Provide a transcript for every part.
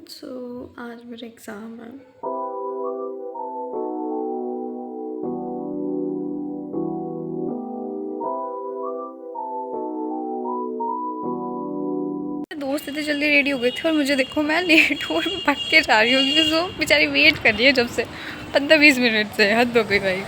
सो आज मेरा एग्ज़ाम है। दोस्त इतने जल्दी रेडी हो गए थे और मुझे देखो मैं लेट हूँ और मैं भाग के जा रही हूँ क्योंकि वो बेचारी वेट कर रही है जब से 15-20 मिनट से। हद हो गई भाई।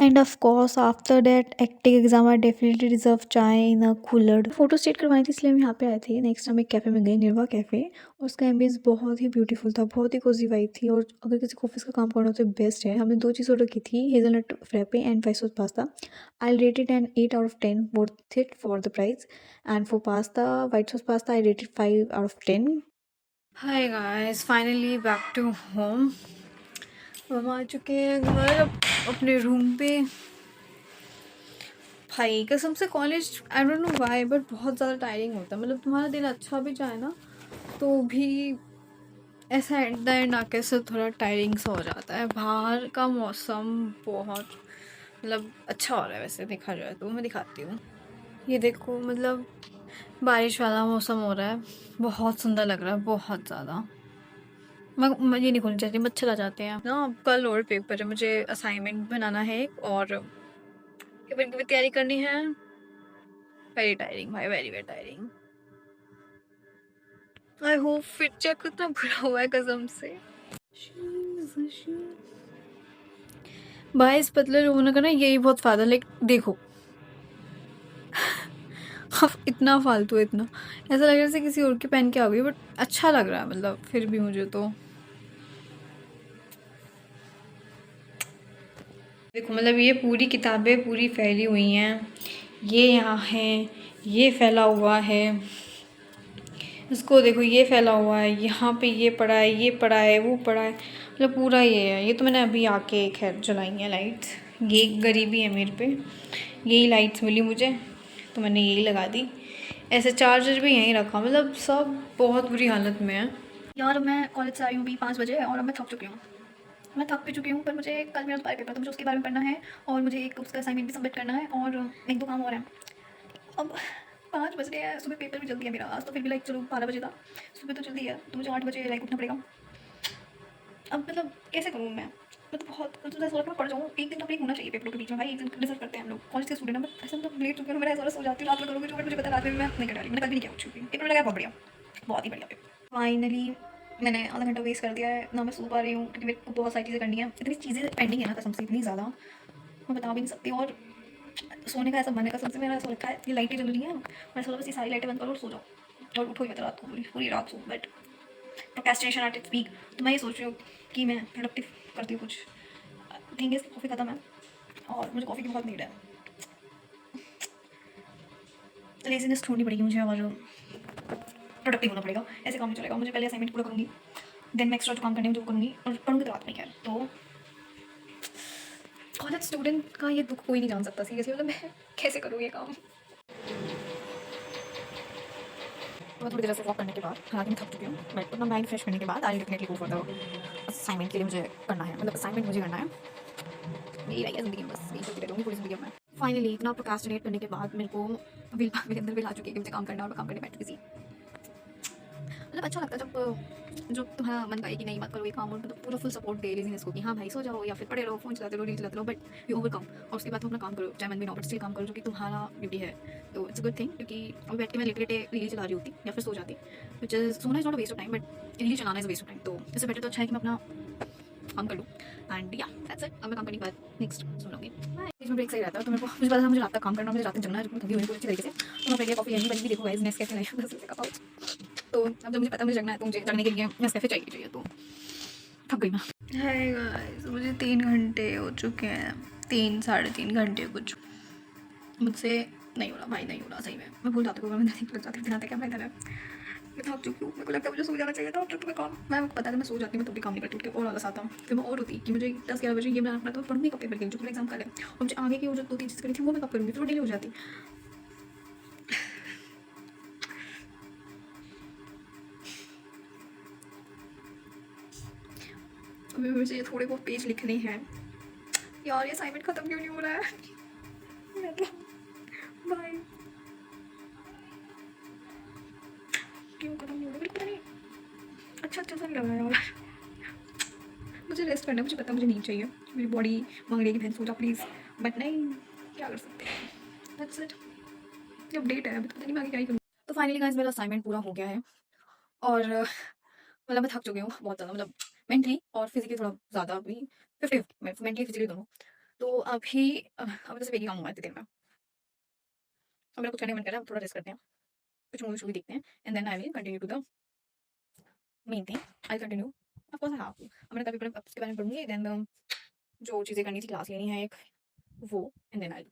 And of course, after that acting exam, I definitely deserve chai in a cooler. Photo state करवाई थी इसलिए हम यहाँ पे आए थे। नेक्स्ट टाइम एक कैफ़े में गए, निर्वा कैफ़े। उसका एम्बियंस बहुत ही ब्यूटीफुल था, बहुत ही कोजी वाइब थी और अगर किसी को ऑफिस का काम करना हो तो बेस्ट है। हमने 2 चीज़ ऑर्डर की थी, hazelnut frappe and white sauce pasta. I rate it an 8 out of 10, worth it for the price. And for pasta, white sauce pasta, I rate it 5 out of 10। Hi guys, finally back to home. हम आ चुके हैं घर अपने room पे। भाई कसम से college I don't know why but बहुत ज़्यादा टायरिंग होता है। मतलब तुम्हारा दिन अच्छा भी जाए ना तो भी ऐसा एट द एंड आके से थोड़ा टायरिंग सा हो जाता है। बाहर का मौसम बहुत मतलब अच्छा हो रहा है वैसे देखा जाए तो। मैं दिखाती हूँ, ये देखो मतलब बारिश वाला मौसम हो रहा है, बहुत सुंदर लग रहा है, बहुत ज़्यादा। मैं ये नहीं खोलना चाहती, मच्छर आ जाते हैं ना। कल और पेपर है, मुझे असाइनमेंट बनाना है एक और पेपर की भी तैयारी करनी है। वेरी टायरिंग भाई, very very tiring. I hope fit check कितना बुरा हुआ है कसम से। भाई इस पतले लोगों का ना यही बहुत फायदा। लाइक देखो अब इतना फालतू है, इतना ऐसा लग रहा है जैसे किसी और के पहन के आ गई बट अच्छा लग रहा है मतलब फिर भी मुझे तो। देखो मतलब ये पूरी किताबें पूरी फैली हुई हैं, ये यहाँ है, ये फैला हुआ है, इसको देखो ये फैला हुआ है, यहाँ पे ये पड़ा है, ये पड़ा है, वो पड़ा है, मतलब पूरा ये है। ये तो मैंने अभी आके खैर जलाई हैं लाइट्स। ये गरीबी है मेरे पे, यही लाइट्स मिली मुझे तो मैंने यही लगा दी। ऐसे चार्जर भी यहीं रखा, मतलब सब बहुत बुरी हालत में है यार। मैं कॉलेज से आई हूँ अभी 5 बजे और अब मैं थक चुकी हूँ। मैं थक भी चुकी हूँ पर मुझे कल मेरा दोपहर पेपर था, मुझे उसके बारे में पढ़ना है और मुझे एक उसका असाइनमेंट भी सबमिट करना है और एक दो काम और हैं। अब 5 बज रहे हैं, सुबह पेपर भी जल्दी है मेरा। आज तो फिर भी लाइक चलो 12 बजे था, सुबह तो जल्दी है तो मुझे 8 बजे लाइक उठना पड़ेगा। अब मतलब कैसे करूँ मैं तो बहुत मतलब ऐसा लग पढ़ जाऊँ। एक दिन तो ब्रेक होना चाहिए पेपरों के बीच में भाई, एक दिन डिजर्व करते हैं हम लोग कॉलेज के स्टूडेंट हैं। बट ऐसा मतलब लेट चुके हैं, मेरा ऐसा सो जाती हूँ रात में करूँगी जो मुझे पता है रात में मैं नहीं कर डाली। मैंने कल भी नहीं किया कुछ भी, पेपर में लगा बहुत बढ़िया, बहुत ही बढ़िया पेपर। फाइनली मैंने आधा घंटा वेस्ट कर दिया है ना, मैं सो पा रही हूँ क्योंकि मेरे को बहुत सारी चीज़ें करनी है। इतनी चीज़ें पेंडिंग है ना कसम से, इतनी ज़्यादा मैं बता भी नहीं सकती। और सोने का ऐसा मन है कसम से, मेरा ऐसा लगता है ये लाइटें जल रही हैं, मैं सोचा बस ये सारी लाइटें बंद करो और सो जाओ और उठो ही मत रात को, पूरी पूरी रात सो। But procrastination at its peak. तो मैं ये सोच रही हूँ कि मैं प्रोडक्टिव करती हूँ कुछ। थिंग इज कॉफ़ी ख़त्म है और मुझे कॉफ़ी की बहुत नीड है। लेजीनेस छोड़नी पड़ेगी मुझे और प्रोडक्टिव होना पड़ेगा। ऐसे काम नहीं चलेगा, मुझे पहले असाइनमेंट पूरा करूँगी, देन मैं एक्स्ट्रा जो काम करने हैं जो करूँगी और पढ़ूँगी तो रात में। खैर तो कॉलेज स्टूडेंट का ये दुख कोई नहीं जान सकता सीरियसली। मतलब मैं कैसे करूँ ये काम। मैं थोड़ी देर से वॉक करने के बाद, हालांकि मैं थक चुकी हूँ बट अपना माइंड फ्रेश करने के बाद I definitely go for the assignment के लिए मुझे करना है। मतलब असाइनमेंट मुझे करना है, यही रही है ज़िंदगी में, बस यही करती रहूँगी पूरी ज़िंदगी में। फाइनली इतना प्रोक्रेस्टिनेट करने के बाद मेरे को मेरे अंदर विल आ चुकी है कि मुझे काम करना है और मैं काम करने बैठ चुकी। मतलब अच्छा लगता है जब तुम्हारा मन करे कि नहीं मत करो ये काम, और मतलब पूरा फुल सपोर्ट दे लेजीनेस को कि हाँ भाई सो जाओ या फिर पढ़े रहो, फ़ोन चलाते रहो, रील चलाते रहो, बट यू ओवरकम और उसके बाद तुम अपना काम करो, चाहे मन भी ना हो बट स्टिल काम करो जो कि तुम्हारा ड्यूटी है। तो इट्स अ गुड थिंग क्योंकि अभी बैठ के मैं लेटे लेटे रील चला रही होती या फिर सो जाती, विच इज़ सोना is not a waste of time but reel चलाना इज़ वेस्ट ऑफ टाइम। तो इससे बेटर तो अच्छा है कि मैं अपना काम कर लूँ। एंड या दैट्स इट। अब मैं काम करने के बाद नेक्स्ट सुनूंगी। बीच में ब्रेक सही रहता है तो मेरे को मुझे पता था मुझे रात तक काम करना, मुझे रात तक जगना है, जो थकी हुई पूरी अच्छी तरीके से। तो मैं पहले कॉफ़ी नहीं बनी भी, देखो गाइस नेस्कैफे लाई 10 रुपये का पाउच। तो अब जब मुझे पता मुझे जगना है तो मुझे जगने के लिए नेस्कैफे चाहिए तो थक गई मैं। हाय गाइस, मुझे 3 घंटे हो चुके हैं, 3 साढ़े 3 घंटे कुछ। मुझसे नहीं हो रहा भाई, नहीं हो रहा सही में। मैं भूल जाती हूँ, मैं नहीं लग जाती दिनाते क्या मैं इधर है। मैं थक चुकी हूँ, मेरे को लगता है मुझे सो जाना चाहिए था। अब तक मैं काम, मैं पता था मैं सो जाती हूँ मैं तब भी काम नहीं करती, उठ के और आलस आता। फिर मैं और होती कि मुझे 10-11 बजे ये बनाना पड़ता, तो पढ़ूंगी कब पेपर के लिए जो पूरा एग्जाम कल है, और मुझे आगे की वो जो 2-3 चीज़ करी थी वो मैं कब करूँगी, फिर वो डिले हो जाती। अभी मुझे थोड़े बहुत पेज लिखने हैं यार। ये असाइनमेंट ख़त्म क्यों नहीं हो रहा है? बाय। क्यों ख़त्म नहीं हो रहा है पता नहीं। अच्छा सा नहीं लग रहा यार। मुझे रेस्ट करना है, मुझे पता मुझे नींद चाहिए। मेरी बॉडी मांग रही है कि बहन सो जा प्लीज़, बट नहीं, क्या कर सकते हैं। That's it. ये अपडेट है, अभी तो पता नहीं मैं आगे क्या ही करूँ। तो फाइनली गाइस मेरा असाइनमेंट पूरा हो गया है और मतलब मैं थक चुकी हूँ बहुत ज़्यादा, मतलब मेंटली और फिजिकली थोड़ा ज़्यादा। अभी 50 मेंटली फिजिकली दोनों। तो अभी अभी तो सिर्फ एक ही काम हुआ है इतने दिन में। अब मेरा कुछ करने का मन कर रहा है, थोड़ा रेस्ट करते हैं, कुछ मूवी देखते हैं, and then I will continue to the main thing. I continue of course I have to. अब मेरा कभी उसके बारे में पढ़ूंगी, देन जो चीज़ें करनी थी, क्लास लेनी है एक, वो, एंड देन आई